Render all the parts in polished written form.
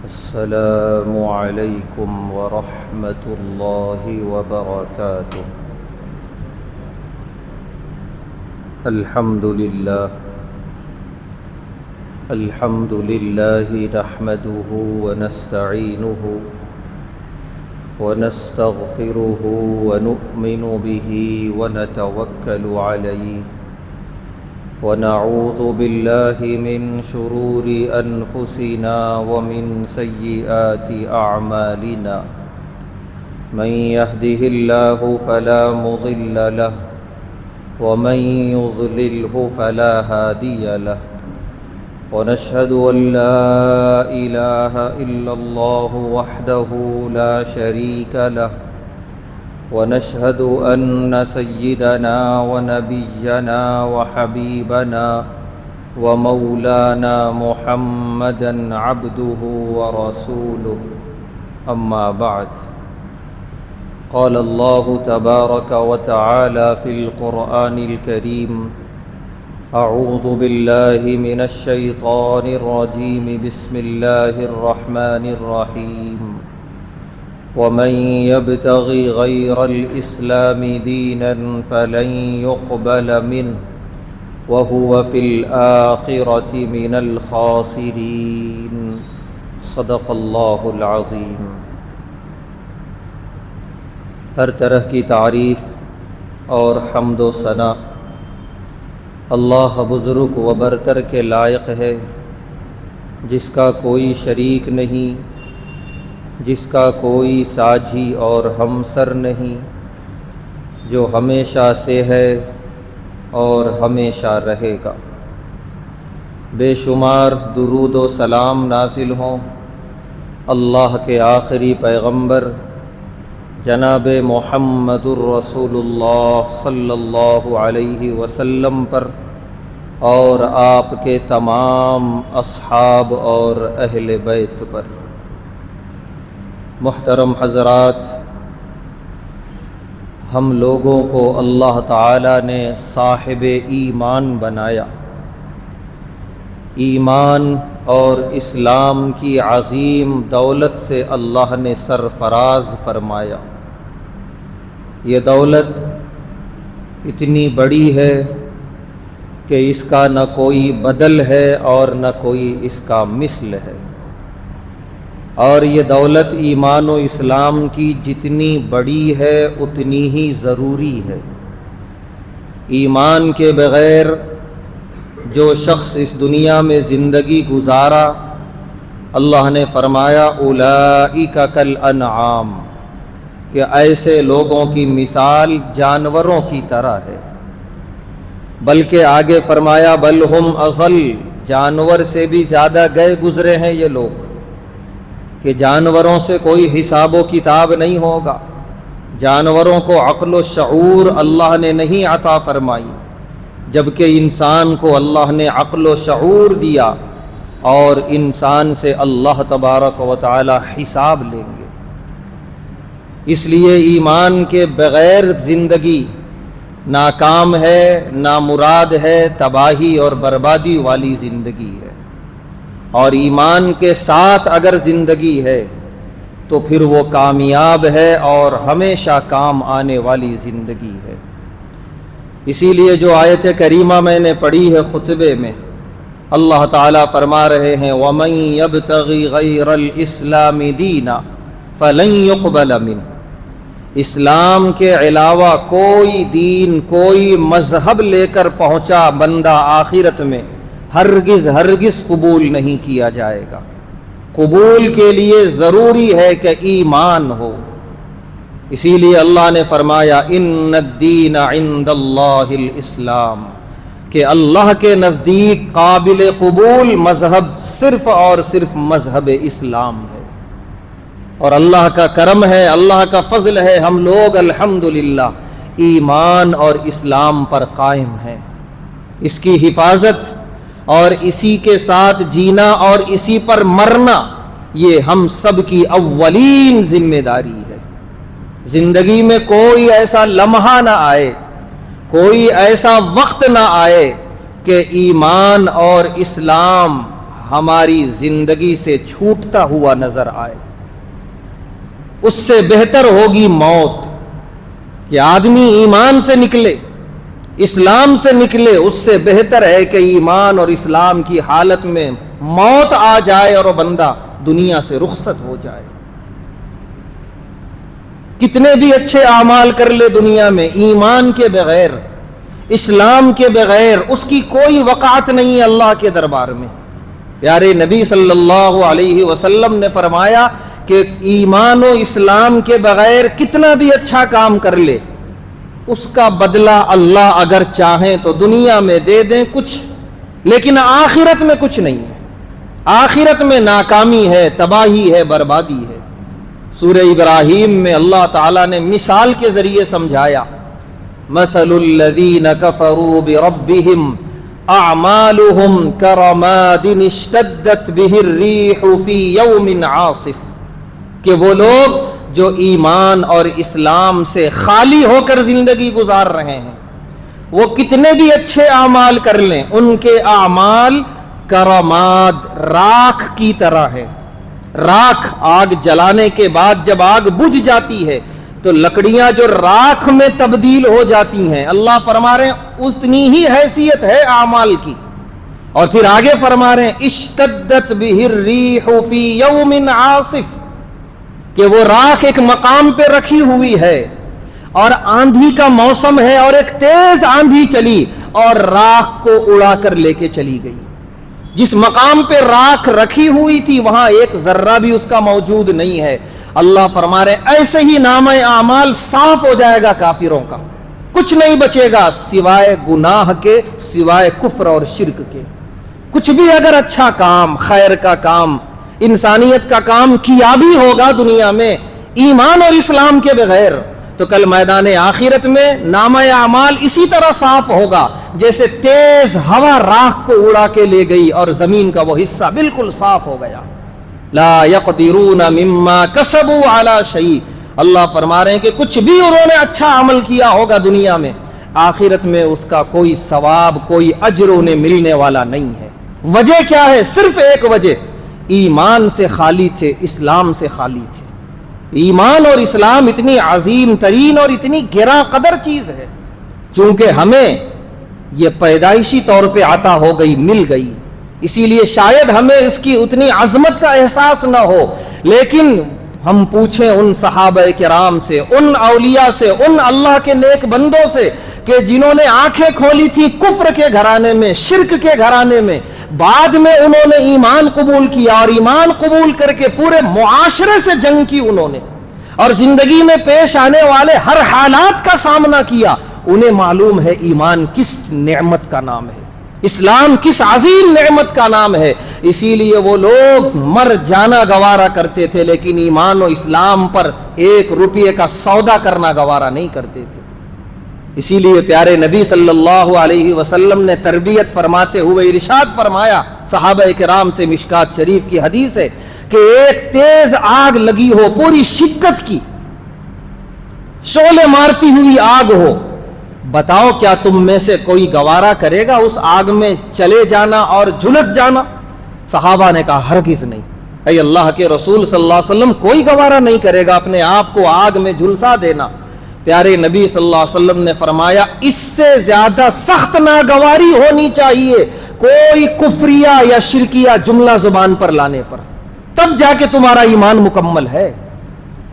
السلام علیکم ورحمۃ اللہ وبرکاتہ۔ الحمد للہ نحمده ونستعینه ونستغفره ونؤمن به ونتوکل علیہ ونعوذ باللہ من شرور انفسنا ومن سیئات اعمالنا من يهده اللہ فلا مضل له ومن يضلله فلا هادی له ونشهد أن لا إله إلا الله وحده لا شريك له ونشهد أن سيدنا ونبينا وحبيبنا ومولانا محمدا عبده ورسوله أما بعد قال الله تبارك وتعالى في القرآن الكريم اعوذ باللہ من الشیطان الرجیم بسم اللہ الرحمن الرحیم ومن يبتغ غیر الاسلام دینا فلن يقبل منه وهو في الآخرة من الخاسرین صدق اللہ العظیم۔ ہر طرح کی تعریف اور حمد و ثنا اللہ بزرگ و برتر کے لائق ہے، جس کا کوئی شریک نہیں، جس کا کوئی ساجھی اور ہمسر نہیں، جو ہمیشہ سے ہے اور ہمیشہ رہے گا۔ بے شمار درود و سلام نازل ہوں اللہ کے آخری پیغمبر جناب محمد الرسول اللہ صلی اللہ علیہ وسلم پر اور آپ کے تمام اصحاب اور اہل بیت پر۔ محترم حضرات، ہم لوگوں کو اللہ تعالی نے صاحب ایمان بنایا، ایمان اور اسلام کی عظیم دولت سے اللہ نے سرفراز فرمایا۔ یہ دولت اتنی بڑی ہے کہ اس کا نہ کوئی بدل ہے اور نہ کوئی اس کا مثل ہے، اور یہ دولت ایمان و اسلام کی جتنی بڑی ہے اتنی ہی ضروری ہے۔ ایمان کے بغیر جو شخص اس دنیا میں زندگی گزارا، اللہ نے فرمایا اولئک کالانعام، کہ ایسے لوگوں کی مثال جانوروں کی طرح ہے، بلکہ آگے فرمایا بل ہم اضل، جانور سے بھی زیادہ گئے گزرے ہیں یہ لوگ، کہ جانوروں سے کوئی حساب و کتاب نہیں ہوگا۔ جانوروں کو عقل و شعور اللہ نے نہیں عطا فرمائی، جبکہ انسان کو اللہ نے عقل و شعور دیا، اور انسان سے اللہ تبارک و تعالی حساب لیں گے۔ اس لیے ایمان کے بغیر زندگی ناکام ہے، نامراد ہے، تباہی اور بربادی والی زندگی ہے، اور ایمان کے ساتھ اگر زندگی ہے تو پھر وہ کامیاب ہے اور ہمیشہ کام آنے والی زندگی ہے۔ اسی لیے جو آیت کریمہ میں نے پڑھی ہے خطبے میں، اللہ تعالیٰ فرما رہے ہیں وَمَن يَبْتَغِ غَيْرَ الْإِسْلَامِ دِينًا فَلَن يُقْبَلَ مِنْهُ، اسلام کے علاوہ کوئی دین، کوئی مذہب لے کر پہنچا بندہ آخرت میں ہرگز قبول نہیں کیا جائے گا۔ قبول کے لیے ضروری ہے کہ ایمان ہو۔ اسی لیے اللہ نے فرمایا ان الدین عند اللہ الاسلام، کہ اللہ کے نزدیک قابل قبول مذہب صرف اور صرف مذہب اسلام ہے۔ اور اللہ کا کرم ہے، اللہ کا فضل ہے، ہم لوگ الحمدللہ ایمان اور اسلام پر قائم ہیں۔ اس کی حفاظت اور اسی کے ساتھ جینا اور اسی پر مرنا، یہ ہم سب کی اولین ذمہ داری ہے۔ زندگی میں کوئی ایسا لمحہ نہ آئے، کوئی ایسا وقت نہ آئے کہ ایمان اور اسلام ہماری زندگی سے چھوٹتا ہوا نظر آئے، اس سے بہتر ہوگی موت، کہ آدمی ایمان سے نکلے، اسلام سے نکلے، اس سے بہتر ہے کہ ایمان اور اسلام کی حالت میں موت آ جائے اور وہ بندہ دنیا سے رخصت ہو جائے۔ کتنے بھی اچھے اعمال کر لے دنیا میں، ایمان کے بغیر، اسلام کے بغیر اس کی کوئی وقعت نہیں ہے اللہ کے دربار میں۔ پیارے نبی صلی اللہ علیہ وسلم نے فرمایا کہ ایمان و اسلام کے بغیر کتنا بھی اچھا کام کر لے، اس کا بدلہ اللہ اگر چاہیں تو دنیا میں دے دیں کچھ، لیکن آخرت میں کچھ نہیں ہے، آخرت میں ناکامی ہے، تباہی ہے، بربادی ہے۔ سورہ ابراہیم میں اللہ تعالیٰ نے مثال کے ذریعے سمجھایا، مثل الذین کفروا بربہم اعمالہم کرماد اشتدت بہ الریح فی یوم عاصف، کہ وہ لوگ جو ایمان اور اسلام سے خالی ہو کر زندگی گزار رہے ہیں، وہ کتنے بھی اچھے اعمال کر لیں، ان کے اعمال کرماد، راکھ کی طرح ہے۔ راکھ، آگ جلانے کے بعد جب آگ بجھ جاتی ہے تو لکڑیاں جو راکھ میں تبدیل ہو جاتی ہیں، اللہ فرما رہے ہیں اتنی ہی حیثیت ہے اعمال کی۔ اور پھر آگے فرما رہے ہیں اشتدت بہ الریح فی یوم عاصف، کہ وہ راکھ ایک مقام پہ رکھی ہوئی ہے اور آندھی کا موسم ہے اور ایک تیز آندھی چلی اور راکھ کو اڑا کر لے کے چلی گئی۔ جس مقام پہ راکھ رکھی ہوئی تھی وہاں ایک ذرہ بھی اس کا موجود نہیں ہے۔ اللہ فرما رہے ایسے ہی نامہ اعمال صاف ہو جائے گا کافروں کا، کچھ نہیں بچے گا سوائے گناہ کے، سوائے کفر اور شرک کے۔ کچھ بھی اگر اچھا کام، خیر کا کام، انسانیت کا کام کیا بھی ہوگا دنیا میں ایمان اور اسلام کے بغیر، تو کل میدان آخرت میں نامہ اعمال اسی طرح صاف ہوگا جیسے تیز ہوا راکھ کو اڑا کے لے گئی اور زمین کا وہ حصہ بالکل صاف ہو گیا۔ لا یقدرون مما کسبوا علی شیء، اللہ فرما رہے ہیں کہ کچھ بھی انہوں نے اچھا عمل کیا ہوگا دنیا میں، آخرت میں اس کا کوئی ثواب، کوئی اجر انہیں ملنے والا نہیں ہے۔ وجہ کیا ہے؟ صرف ایک وجہ، ایمان سے خالی تھے، اسلام سے خالی تھے۔ ایمان اور اسلام اتنی عظیم ترین اور اتنی گراں قدر چیز ہے، چونکہ ہمیں یہ پیدائشی طور پہ عطا ہو گئی، مل گئی، اسی لیے شاید ہمیں اس کی اتنی عظمت کا احساس نہ ہو، لیکن ہم پوچھیں ان صحابہ کرام سے، ان اولیاء سے، ان اللہ کے نیک بندوں سے کہ جنہوں نے آنکھیں کھولی تھی کفر کے گھرانے میں، شرک کے گھرانے میں، بعد میں انہوں نے ایمان قبول کیا اور ایمان قبول کر کے پورے معاشرے سے جنگ کی انہوں نے، اور زندگی میں پیش آنے والے ہر حالات کا سامنا کیا۔ انہیں معلوم ہے ایمان کس نعمت کا نام ہے، اسلام کس عظیم نعمت کا نام ہے، اسی لیے وہ لوگ مر جانا گوارا کرتے تھے، لیکن ایمان و اسلام پر 1 روپے کا سودا کرنا گوارا نہیں کرتے تھے۔ اسی لیے پیارے نبی صلی اللہ علیہ وسلم نے تربیت فرماتے ہوئے ارشاد فرمایا، صحابہ کرام سے مشکات شریف کی حدیث ہے کہ ایک تیز آگ لگی ہو، پوری شدت کی شعلے مارتی ہوئی آگ ہو، بتاؤ کیا تم میں سے کوئی گوارا کرے گا اس آگ میں چلے جانا اور جھلس جانا؟ صحابہ نے کہا ہرگز نہیں، اے اللہ کے رسول صلی اللہ علیہ وسلم، کوئی گوارا نہیں کرے گا اپنے آپ کو آگ میں جھلسا دینا۔ پیارے نبی صلی اللہ علیہ وسلم نے فرمایا اس سے زیادہ سخت ناگواری ہونی چاہیے کوئی کفریہ یا شرکیہ جملہ زبان پر لانے پر، تب جا کے تمہارا ایمان مکمل ہے۔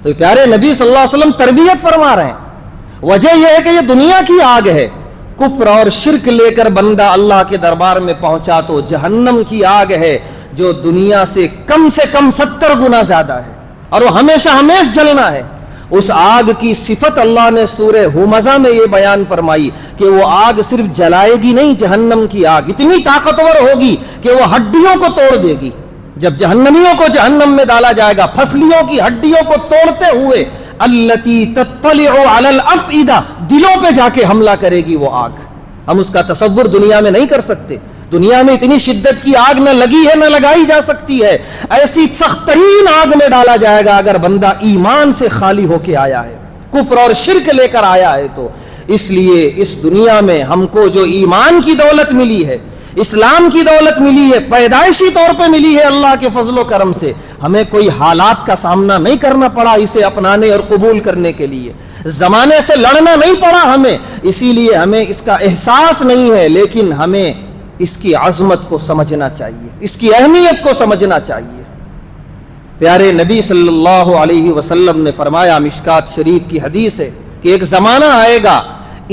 تو پیارے نبی صلی اللہ علیہ وسلم تربیت فرما رہے ہیں۔ وجہ یہ ہے کہ یہ دنیا کی آگ ہے، کفر اور شرک لے کر بندہ اللہ کے دربار میں پہنچا تو جہنم کی آگ ہے جو دنیا سے کم 70 گنا زیادہ ہے، اور وہ ہمیشہ ہمیشہ جلنا ہے۔ اس آگ کی صفت اللہ نے سورہ ہمزہ میں یہ بیان فرمائی کہ وہ آگ صرف جلائے گی نہیں، جہنم کی آگ اتنی طاقتور ہوگی کہ وہ ہڈیوں کو توڑ دے گی۔ جب جہنمیوں کو جہنم میں ڈالا جائے گا، پھسلیوں کی ہڈیوں کو توڑتے ہوئے، التی تطلع علی الافئدہ، دلوں پہ جا کے حملہ کرے گی وہ آگ۔ ہم اس کا تصور دنیا میں نہیں کر سکتے، دنیا میں اتنی شدت کی آگ نہ لگی ہے نہ لگائی جا سکتی ہے۔ ایسی سخت ترین آگ میں ڈالا جائے گا اگر بندہ ایمان سے خالی ہو کے آیا ہے، کفر اور شرک لے کر آیا ہے تو۔ اس لیے اس دنیا میں ہم کو جو ایمان کی دولت ملی ہے، اسلام کی دولت ملی ہے، پیدائشی طور پہ ملی ہے اللہ کے فضل و کرم سے، ہمیں کوئی حالات کا سامنا نہیں کرنا پڑا اسے اپنانے اور قبول کرنے کے لیے، زمانے سے لڑنا نہیں پڑا ہمیں، اسی لیے ہمیں اس کا احساس نہیں ہے، لیکن ہمیں اس کی عظمت کو سمجھنا چاہیے، اس کی اہمیت کو سمجھنا چاہیے۔ پیارے نبی صلی اللہ علیہ وسلم نے فرمایا، مشکات شریف کی حدیث ہے کہ ایک زمانہ آئے گا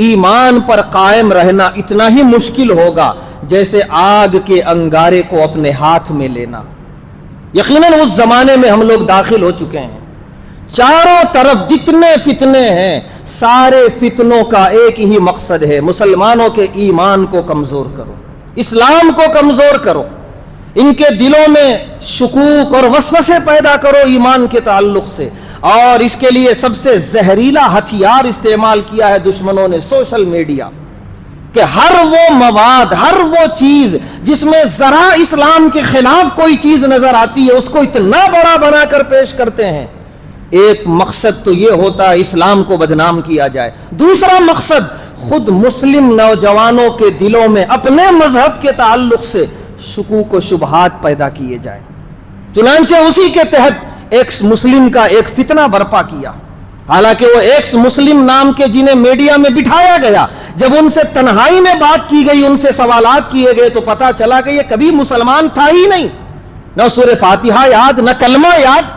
ایمان پر قائم رہنا اتنا ہی مشکل ہوگا جیسے آگ کے انگارے کو اپنے ہاتھ میں لینا۔ یقیناً اس زمانے میں ہم لوگ داخل ہو چکے ہیں، چاروں طرف جتنے فتنے ہیں سارے فتنوں کا ایک ہی مقصد ہے، مسلمانوں کے ایمان کو کمزور کرو، اسلام کو کمزور کرو، ان کے دلوں میں شکوک اور وسوسے پیدا کرو ایمان کے تعلق سے، اور اس کے لیے سب سے زہریلا ہتھیار استعمال کیا ہے دشمنوں نے، سوشل میڈیا، کہ ہر وہ مواد، ہر وہ چیز جس میں ذرا اسلام کے خلاف کوئی چیز نظر آتی ہے اس کو اتنا بڑا بنا کر پیش کرتے ہیں۔ ایک مقصد تو یہ ہوتا ہے اسلام کو بدنام کیا جائے، دوسرا مقصد خود مسلم نوجوانوں کے دلوں میں اپنے مذہب کے تعلق سے شکوک و شبہات پیدا کیے جائیں۔ چنانچہ اسی کے تحت ایکس مسلم کا ایک فتنہ برپا کیا، حالانکہ وہ ایکس مسلم نام کے جنہیں میڈیا میں بٹھایا گیا، جب ان سے تنہائی میں بات کی گئی، ان سے سوالات کیے گئے تو پتا چلا کہ یہ کبھی مسلمان تھا ہی نہیں، نہ سورہ فاتحہ یاد، نہ کلمہ یاد،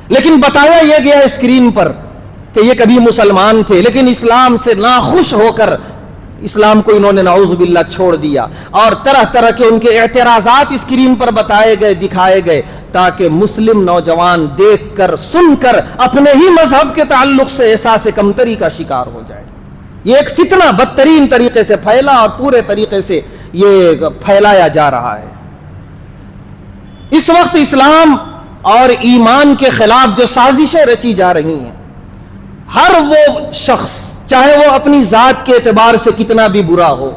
لیکن بتایا یہ گیا اسکرین پر کہ یہ کبھی مسلمان تھے، لیکن اسلام سے ناخوش ہو کر اسلام کو انہوں نے نعوذ باللہ چھوڑ دیا، اور طرح طرح کے ان کے اعتراضات اسکرین پر بتائے گئے، دکھائے گئے، تاکہ مسلم نوجوان دیکھ کر سن کر اپنے ہی مذہب کے تعلق سے احساس کمتری کا شکار ہو جائے۔ یہ ایک فتنہ بدترین طریقے سے پھیلا اور پورے طریقے سے یہ پھیلایا جا رہا ہے۔ اس وقت اسلام اور ایمان کے خلاف جو سازشیں رچی جا رہی ہیں، ہر وہ شخص چاہے وہ اپنی ذات کے اعتبار سے کتنا بھی برا ہو،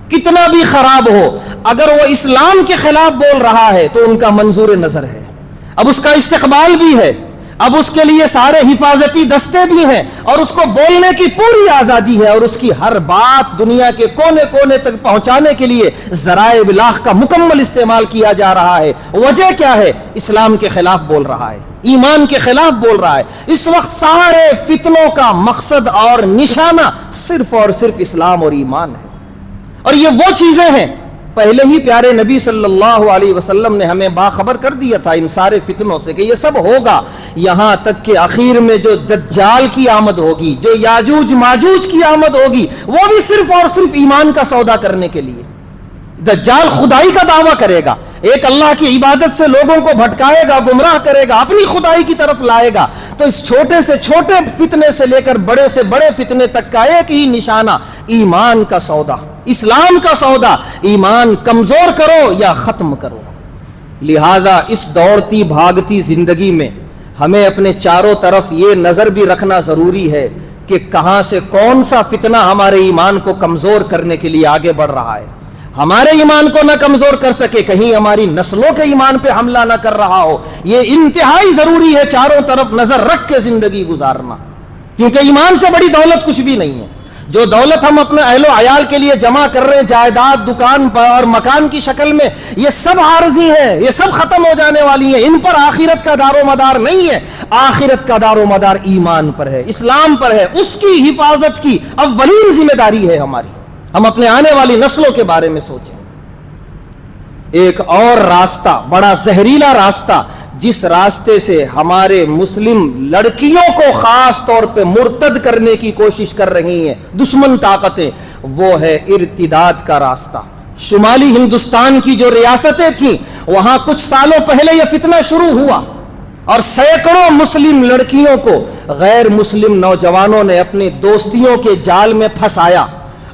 کتنا بھی خراب ہو، اگر وہ اسلام کے خلاف بول رہا ہے تو ان کا منظور نظر ہے، اب اس کا استقبال بھی ہے، اب اس کے لیے سارے حفاظتی دستے بھی ہیں، اور اس کو بولنے کی پوری آزادی ہے، اور اس کی ہر بات دنیا کے کونے کونے تک پہنچانے کے لیے ذرائع ابلاغ کا مکمل استعمال کیا جا رہا ہے۔ وجہ کیا ہے؟ اسلام کے خلاف بول رہا ہے، ایمان کے خلاف بول رہا ہے۔ اس وقت سارے فتنوں کا مقصد اور نشانہ صرف اور صرف اسلام اور ایمان ہے، اور یہ وہ چیزیں ہیں پہلے ہی پیارے نبی صلی اللہ علیہ وسلم نے ہمیں باخبر کر دیا تھا ان سارے فتنوں سے کہ یہ سب ہوگا، یہاں تک کہ آخر میں جو دجال کی آمد ہوگی، جو یاجوج ماجوج کی آمد ہوگی، وہ بھی صرف اور صرف ایمان کا سودا کرنے کے لیے۔ دجال خدائی کا دعویٰ کرے گا، ایک اللہ کی عبادت سے لوگوں کو بھٹکائے گا، گمراہ کرے گا، اپنی خدائی کی طرف لائے گا۔ تو اس چھوٹے سے چھوٹے فتنے سے لے کر بڑے سے بڑے فتنے تک کا ایک ہی نشانہ ایمان کا سودا، اسلام کا سودا، ایمان کمزور کرو یا ختم کرو۔ لہذا اس دوڑتی بھاگتی زندگی میں ہمیں اپنے چاروں طرف یہ نظر بھی رکھنا ضروری ہے کہ کہاں سے کون سا فتنہ ہمارے ایمان کو کمزور کرنے کے لیے آگے بڑھ رہا ہے، ہمارے ایمان کو نہ کمزور کر سکے، کہیں ہماری نسلوں کے ایمان پہ حملہ نہ کر رہا ہو۔ یہ انتہائی ضروری ہے چاروں طرف نظر رکھ کے زندگی گزارنا، کیونکہ ایمان سے بڑی دولت کچھ بھی نہیں ہے۔ جو دولت ہم اپنے اہل و عیال کے لیے جمع کر رہے ہیں، جائیداد، دکان اور مکان کی شکل میں، یہ سب عارضی ہیں، یہ سب ختم ہو جانے والی ہیں، ان پر آخرت کا دار و مدار نہیں ہے۔ آخرت کا دار و مدار ایمان پر ہے، اسلام پر ہے، اس کی حفاظت کی اولین ذمہ داری ہے ہماری۔ ہم اپنے آنے والی نسلوں کے بارے میں سوچیں۔ ایک اور راستہ، بڑا زہریلا راستہ، جس راستے سے ہمارے مسلم لڑکیوں کو خاص طور پہ مرتد کرنے کی کوشش کر رہی ہیں دشمن طاقتیں، وہ ہے ارتداد کا راستہ۔ شمالی ہندوستان کی جو ریاستیں تھیں وہاں کچھ سالوں پہلے یہ فتنہ شروع ہوا، اور سینکڑوں مسلم لڑکیوں کو غیر مسلم نوجوانوں نے اپنی دوستیوں کے جال میں پھنسایا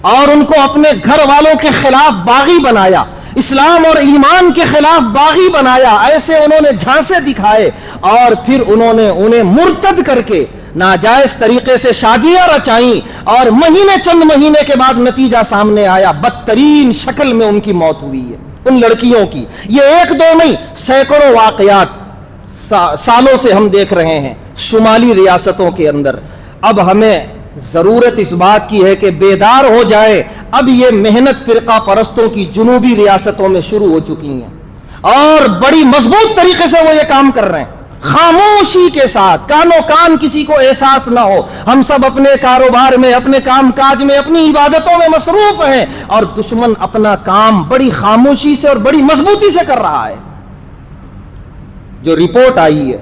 اور ان کو اپنے گھر والوں کے خلاف باغی بنایا، اسلام اور ایمان کے خلاف باغی بنایا، ایسے انہوں نے جھانسے دکھائے، اور پھر انہوں نے انہیں مرتد کر کے ناجائز طریقے سے شادیاں رچائیں، اور چند مہینے کے بعد نتیجہ سامنے آیا، بدترین شکل میں ان کی موت ہوئی ہے ان لڑکیوں کی۔ یہ ایک دو نہیں، سینکڑوں واقعات سالوں سے ہم دیکھ رہے ہیں شمالی ریاستوں کے اندر۔ اب ہمیں ضرورت اس بات کی ہے کہ بیدار ہو جائے، اب یہ محنت فرقہ پرستوں کی جنوبی ریاستوں میں شروع ہو چکی ہیں اور بڑی مضبوط طریقے سے وہ یہ کام کر رہے ہیں، خاموشی کے ساتھ، کانوں کان کسی کو احساس نہ ہو، ہم سب اپنے کاروبار میں، اپنے کام کاج میں، اپنی عبادتوں میں مصروف ہیں، اور دشمن اپنا کام بڑی خاموشی سے اور بڑی مضبوطی سے کر رہا ہے۔ جو رپورٹ آئی ہے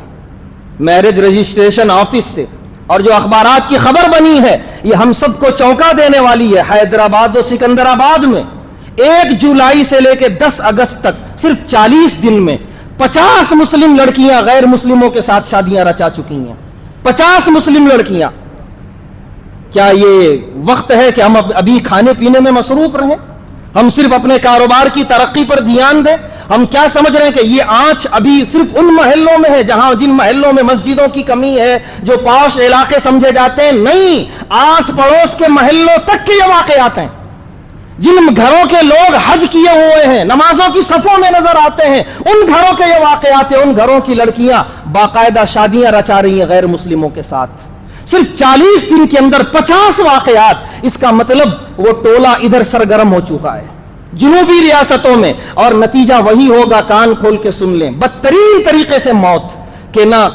میرج رجسٹریشن آفس سے اور جو اخبارات کی خبر بنی ہے، یہ ہم سب کو چونکا دینے والی ہے۔ حیدرآباد و سکندرآباد میں 1 جولائی سے لے کے 10 اگست تک صرف 40 دن میں 50 مسلم لڑکیاں غیر مسلموں کے ساتھ شادیاں رچا چکی ہیں۔ 50 مسلم لڑکیاں۔ کیا یہ وقت ہے کہ ہم ابھی کھانے پینے میں مصروف رہیں؟ ہم صرف اپنے کاروبار کی ترقی پر دھیان دیں؟ ہم کیا سمجھ رہے ہیں کہ یہ آنچ ابھی صرف ان محلوں میں ہے جن محلوں میں مسجدوں کی کمی ہے، جو پاش علاقے سمجھے جاتے ہیں؟ نہیں، آس پڑوس کے محلوں تک کے یہ واقعات ہیں۔ جن گھروں کے لوگ حج کیے ہوئے ہیں، نمازوں کی صفوں میں نظر آتے ہیں، ان گھروں کے یہ واقعات ہیں۔ ان گھروں کی لڑکیاں باقاعدہ شادیاں رچا رہی ہیں غیر مسلموں کے ساتھ۔ صرف 40 دن کے اندر 50 واقعات۔ اس کا مطلب وہ ٹولہ ادھر سرگرم ہو چکا ہے جنوبی ریاستوں میں، اور نتیجہ وہی ہوگا، کان کھول کے سن لیں، بدترین طریقے سے موت، کہ نہ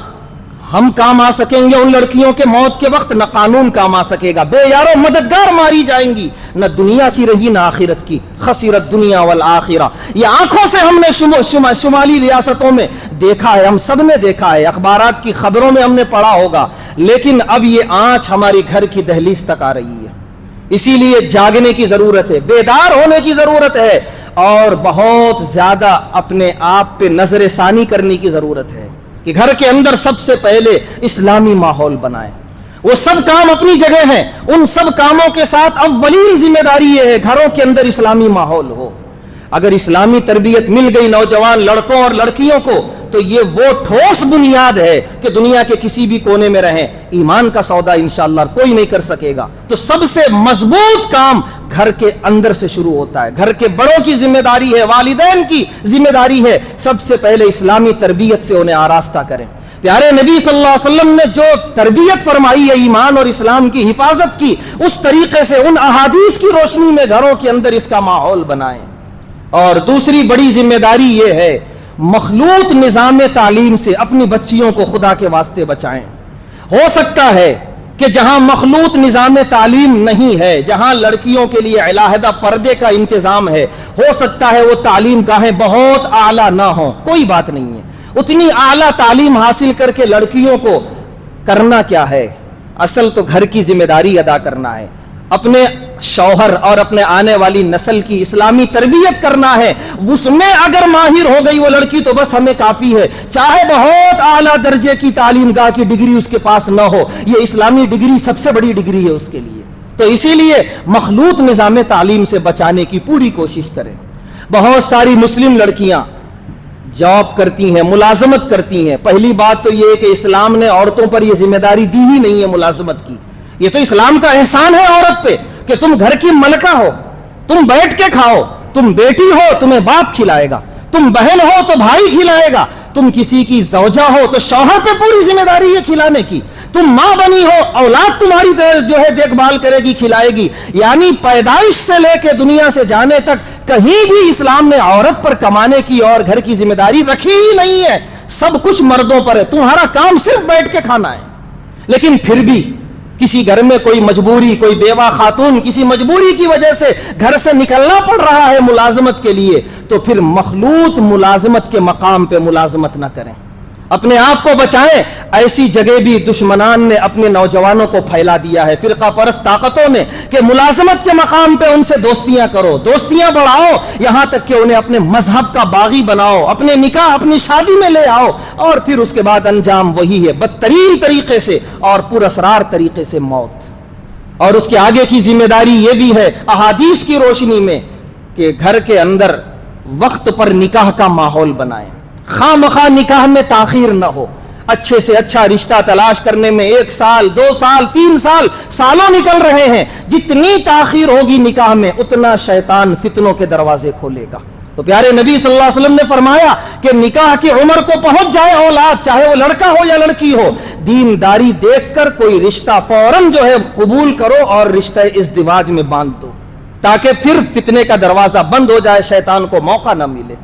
ہم کام آ سکیں گے ان لڑکیوں کے موت کے وقت، نہ قانون کام آ سکے گا، بے یارو مددگار ماری جائیں گی، نہ دنیا کی رہی نہ آخرت کی، خسرت دنیا والآخرہ۔ یہ آنکھوں سے ہم نے شمالی ریاستوں میں دیکھا ہے، ہم سب نے دیکھا ہے، اخبارات کی خبروں میں ہم نے پڑھا ہوگا، لیکن اب یہ آنچ ہمارے گھر کی دہلیز تک آ رہی ہے۔ اسی لیے جاگنے کی ضرورت ہے، بیدار ہونے کی ضرورت ہے، اور بہت زیادہ اپنے آپ پہ نظر ثانی کرنے کی ضرورت ہے کہ گھر کے اندر سب سے پہلے اسلامی ماحول بنائیں۔ وہ سب کام اپنی جگہ ہیں، ان سب کاموں کے ساتھ اولین ذمہ داری یہ ہے گھروں کے اندر اسلامی ماحول ہو۔ اگر اسلامی تربیت مل گئی نوجوان لڑکوں اور لڑکیوں کو، تو یہ وہ ٹھوس بنیاد ہے کہ دنیا کے کسی بھی کونے میں رہیں، ایمان کا سودا انشاءاللہ کوئی نہیں کر سکے گا۔ تو سب سے مضبوط کام گھر کے اندر سے شروع ہوتا ہے۔ گھر کے بڑوں کی ذمہ داری ہے، والدین کی ذمہ داری ہے، سب سے پہلے اسلامی تربیت سے انہیں آراستہ کریں۔ پیارے نبی صلی اللہ علیہ وسلم نے جو تربیت فرمائی ہے ایمان اور اسلام کی حفاظت کی، اس طریقے سے ان احادیث کی روشنی میں گھروں کے اندر اس کا ماحول بنائیں۔ اور دوسری بڑی ذمہ داری یہ ہے، مخلوط نظام تعلیم سے اپنی بچیوں کو خدا کے واسطے بچائیں۔ ہو سکتا ہے کہ جہاں مخلوط نظام تعلیم نہیں ہے، جہاں لڑکیوں کے لیے علیحدہ پردے کا انتظام ہے، ہو سکتا ہے وہ تعلیم گاہیں بہت اعلیٰ نہ ہوں، کوئی بات نہیں ہے۔ اتنی اعلیٰ تعلیم حاصل کر کے لڑکیوں کو کرنا کیا ہے؟ اصل تو گھر کی ذمہ داری ادا کرنا ہے، اپنے شوہر اور اپنے آنے والی نسل کی اسلامی تربیت کرنا ہے۔ اس میں اگر ماہر ہو گئی وہ لڑکی تو بس ہمیں کافی ہے، چاہے بہت اعلیٰ درجے کی تعلیم گاہ کی ڈگری اس کے پاس نہ ہو، یہ اسلامی ڈگری سب سے بڑی ڈگری ہے اس کے لیے۔ تو اسی لیے مخلوط نظام تعلیم سے بچانے کی پوری کوشش کریں۔ بہت ساری مسلم لڑکیاں جاب کرتی ہیں، ملازمت کرتی ہیں۔ پہلی بات تو یہ ہے کہ اسلام نے عورتوں پر یہ ذمہ داری دی ہی نہیں ہے ملازمت کی۔ یہ تو اسلام کا احسان ہے عورت پہ کہ تم گھر کی ملکہ ہو، تم بیٹھ کے کھاؤ، تم بیٹی ہو تمہیں باپ کھلائے گا، تم بہن ہو تو بھائی کھلائے گا، تم کسی کی زوجہ ہو تو شوہر پہ پوری ذمہ داری ہے کھلانے کی، تم ماں بنی ہو اولاد تمہاری جو ہے دیکھ بھال کرے گی، کھلائے گی۔ یعنی پیدائش سے لے کے دنیا سے جانے تک کہیں بھی اسلام نے عورت پر کمانے کی اور گھر کی ذمہ داری رکھی ہی نہیں ہے، سب کچھ مردوں پر ہے، تمہارا کام صرف بیٹھ کے کھانا ہے۔ لیکن پھر بھی کسی گھر میں کوئی مجبوری، کوئی بیوہ خاتون کسی مجبوری کی وجہ سے گھر سے نکلنا پڑ رہا ہے ملازمت کے لیے، تو پھر مخلوط ملازمت کے مقام پہ ملازمت نہ کریں، اپنے آپ کو بچائیں۔ ایسی جگہ بھی دشمنان نے اپنے نوجوانوں کو پھیلا دیا ہے، فرقہ پرست طاقتوں نے، کہ ملازمت کے مقام پہ ان سے دوستیاں کرو، دوستیاں بڑھاؤ، یہاں تک کہ انہیں اپنے مذہب کا باغی بناؤ، اپنے نکاح اپنی شادی میں لے آؤ، اور پھر اس کے بعد انجام وہی ہے، بدترین طریقے سے اور پراسرار طریقے سے موت۔ اور اس کے آگے کی ذمہ داری یہ بھی ہے احادیث کی روشنی میں کہ گھر کے اندر وقت پر نکاح کا ماحول بنائیں، خواہ مخواہ نکاح میں تاخیر نہ ہو، اچھے سے اچھا رشتہ تلاش کرنے میں 1 سال 2 سال 3 سال سالوں نکل رہے ہیں، جتنی تاخیر ہوگی نکاح میں اتنا شیطان فتنوں کے دروازے کھولے گا۔ تو پیارے نبی صلی اللہ علیہ وسلم نے فرمایا کہ نکاح کی عمر کو پہنچ جائے اولاد، چاہے وہ لڑکا ہو یا لڑکی ہو، دینداری دیکھ کر کوئی رشتہ فوراً جو ہے قبول کرو اور رشتہ ازدواج میں باندھ دو، تاکہ پھر فتنے کا دروازہ بند ہو جائے، شیطان کو موقع نہ ملے۔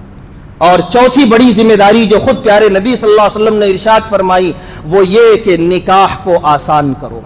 اور چوتھی بڑی ذمہ داری جو خود پیارے نبی صلی اللہ علیہ وسلم نے ارشاد فرمائی وہ یہ کہ نکاح کو آسان کرو،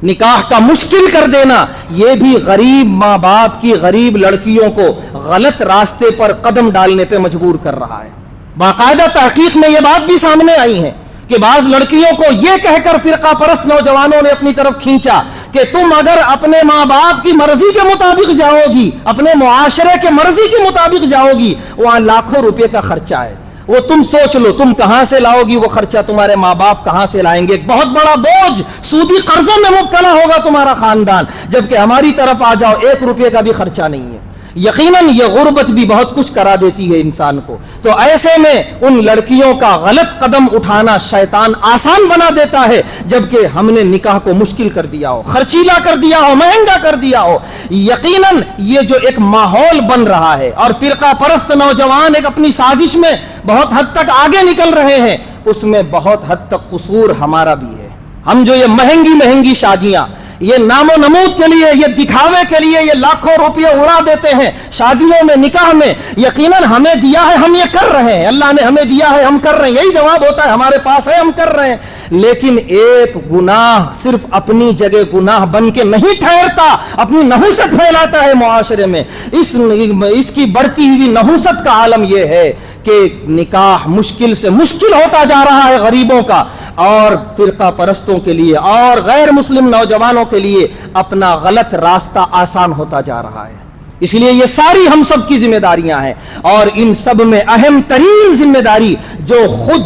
نکاح کا مشکل کر دینا یہ بھی غریب ماں باپ کی غریب لڑکیوں کو غلط راستے پر قدم ڈالنے پہ مجبور کر رہا ہے۔ باقاعدہ تحقیق میں یہ بات بھی سامنے آئی ہے کہ بعض لڑکیوں کو یہ کہہ کر فرقہ پرست نوجوانوں نے اپنی طرف کھینچا کہ تم اگر اپنے ماں باپ کی مرضی کے مطابق جاؤ گی، اپنے معاشرے کے مرضی کے مطابق جاؤ گی، وہاں لاکھوں روپے کا خرچہ ہے، وہ تم سوچ لو تم کہاں سے لاؤ گی، وہ خرچہ تمہارے ماں باپ کہاں سے لائیں گے، ایک بہت بڑا بوجھ، سودی قرضوں میں مبتلا ہوگا تمہارا خاندان، جبکہ ہماری طرف آ جاؤ 1 روپے کا بھی خرچہ نہیں ہے۔ یقیناً یہ غربت بھی بہت کچھ کرا دیتی ہے انسان کو، تو ایسے میں ان لڑکیوں کا غلط قدم اٹھانا شیطان آسان بنا دیتا ہے، جبکہ ہم نے نکاح کو مشکل کر دیا ہو، خرچیلا کر دیا ہو، مہنگا کر دیا ہو۔ یقیناً یہ جو ایک ماحول بن رہا ہے اور فرقہ پرست نوجوان ایک اپنی سازش میں بہت حد تک آگے نکل رہے ہیں، اس میں بہت حد تک قصور ہمارا بھی ہے۔ ہم جو یہ مہنگی شادیاں، یہ نام و نمود کے لیے، یہ دکھاوے کے لیے یہ لاکھوں روپے اڑا دیتے ہیں شادیوں میں، نکاح میں، یقیناً ہمیں دیا ہے ہم یہ کر رہے ہیں، اللہ نے ہمیں دیا ہے ہم کر رہے ہیں، یہی جواب ہوتا ہے ہمارے پاس ہے ہم کر رہے ہیں۔ لیکن ایک گناہ صرف اپنی جگہ گناہ بن کے نہیں ٹھہرتا، اپنی نحوست پھیلاتا ہے معاشرے میں۔ اس کی بڑھتی ہوئی نحوست کا عالم یہ ہے کہ نکاح مشکل سے مشکل ہوتا جا رہا ہے غریبوں کا، اور فرقہ پرستوں کے لیے اور غیر مسلم نوجوانوں کے لیے اپنا غلط راستہ آسان ہوتا جا رہا ہے۔ اس لیے یہ ساری ہم سب کی ذمہ داریاں ہیں، اور ان سب میں اہم ترین ذمہ داری جو خود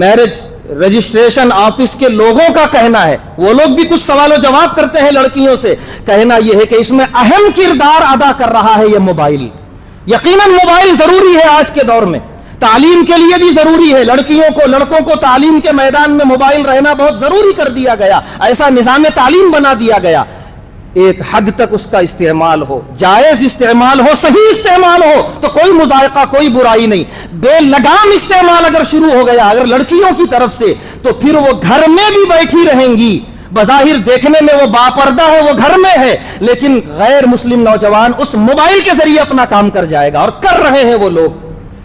میرج رجسٹریشن آفس کے لوگوں کا کہنا ہے، وہ لوگ بھی کچھ سوال و جواب کرتے ہیں لڑکیوں سے، کہنا یہ ہے کہ اس میں اہم کردار ادا کر رہا ہے یہ موبائل۔ یقیناً موبائل ضروری ہے آج کے دور میں، تعلیم کے لیے بھی ضروری ہے، لڑکیوں کو لڑکوں کو تعلیم کے میدان میں موبائل رہنا بہت ضروری کر دیا گیا، ایسا نظام تعلیم بنا دیا گیا۔ ایک حد تک اس کا استعمال ہو، جائز استعمال ہو، صحیح استعمال ہو تو کوئی مذائقہ، کوئی برائی نہیں۔ بے لگام استعمال اگر شروع ہو گیا اگر لڑکیوں کی طرف سے، تو پھر وہ گھر میں بھی بیٹھی رہیں گی، بظاہر دیکھنے میں وہ باپردہ ہے، وہ گھر میں ہے، لیکن غیر مسلم نوجوان اس موبائل کے ذریعے اپنا کام کر جائے گا، اور کر رہے ہیں وہ لوگ۔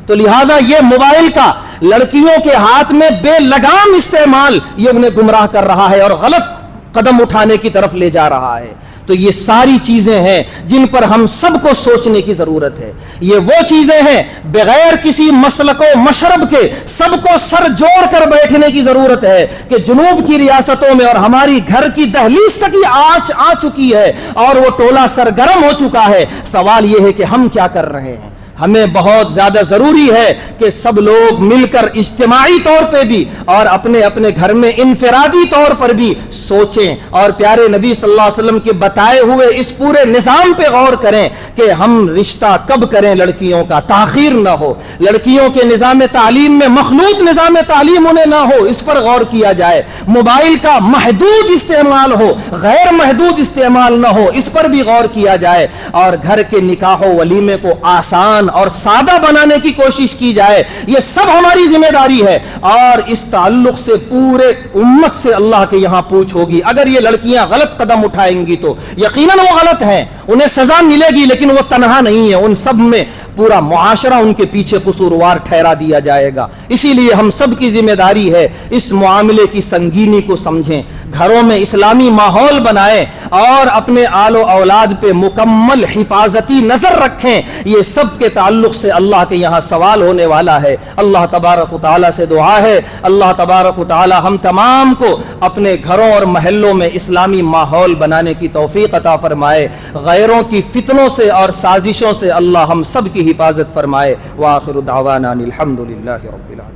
تو لہذا یہ موبائل کا لڑکیوں کے ہاتھ میں بے لگام استعمال یہ انہیں گمراہ کر رہا ہے اور غلط قدم اٹھانے کی طرف لے جا رہا ہے۔ تو یہ ساری چیزیں ہیں جن پر ہم سب کو سوچنے کی ضرورت ہے۔ یہ وہ چیزیں ہیں بغیر کسی مسلک و مشرب کے سب کو سر جوڑ کر بیٹھنے کی ضرورت ہے کہ جنوب کی ریاستوں میں اور ہماری گھر کی دہلیز تک یہ آنچ آ چکی ہے اور وہ ٹولہ سرگرم ہو چکا ہے۔ سوال یہ ہے کہ ہم کیا کر رہے ہیں۔ ہمیں بہت زیادہ ضروری ہے کہ سب لوگ مل کر اجتماعی طور پہ بھی اور اپنے اپنے گھر میں انفرادی طور پر بھی سوچیں، اور پیارے نبی صلی اللہ علیہ وسلم کے بتائے ہوئے اس پورے نظام پہ غور کریں کہ ہم رشتہ کب کریں لڑکیوں کا، تاخیر نہ ہو، لڑکیوں کے نظام تعلیم میں مخلوط نظام تعلیم انہیں نہ ہو، اس پر غور کیا جائے، موبائل کا محدود استعمال ہو، غیر محدود استعمال نہ ہو، اس پر بھی غور کیا جائے، اور گھر کے نکاح و ولیمے کو آسان اور سادہ بنانے کی کوشش کی جائے۔ یہ سب ہماری ذمہ داری ہے، اور اس تعلق سے پورے امت سے اللہ کے یہاں پوچھ ہوگی۔ اگر یہ لڑکیاں غلط قدم اٹھائیں گی تو یقیناً وہ غلط ہیں، انہیں سزا ملے گی، لیکن وہ تنہا نہیں ہے، ان سب میں پورا معاشرہ ان کے پیچھے قصوروار ٹھہرا دیا جائے گا۔ اسی لیے ہم سب کی ذمہ داری ہے اس معاملے کی سنگینی کو سمجھیں، گھروں میں اسلامی ماحول بنائیں، اور اپنے آل و اولاد پہ مکمل حفاظتی نظر رکھیں۔ یہ سب کے تعلق سے اللہ کے یہاں سوال ہونے والا ہے۔ اللہ تبارک و تعالیٰ سے دعا ہے اللہ تبارک و تعالیٰ ہم تمام کو اپنے گھروں اور محلوں میں اسلامی ماحول بنانے کی توفیق عطا فرمائے، غیروں کی فتنوں سے اور سازشوں سے اللہ ہم سب کی حفاظت فرمائے۔ وآخر دعوانا الحمد للہ رب العالمین۔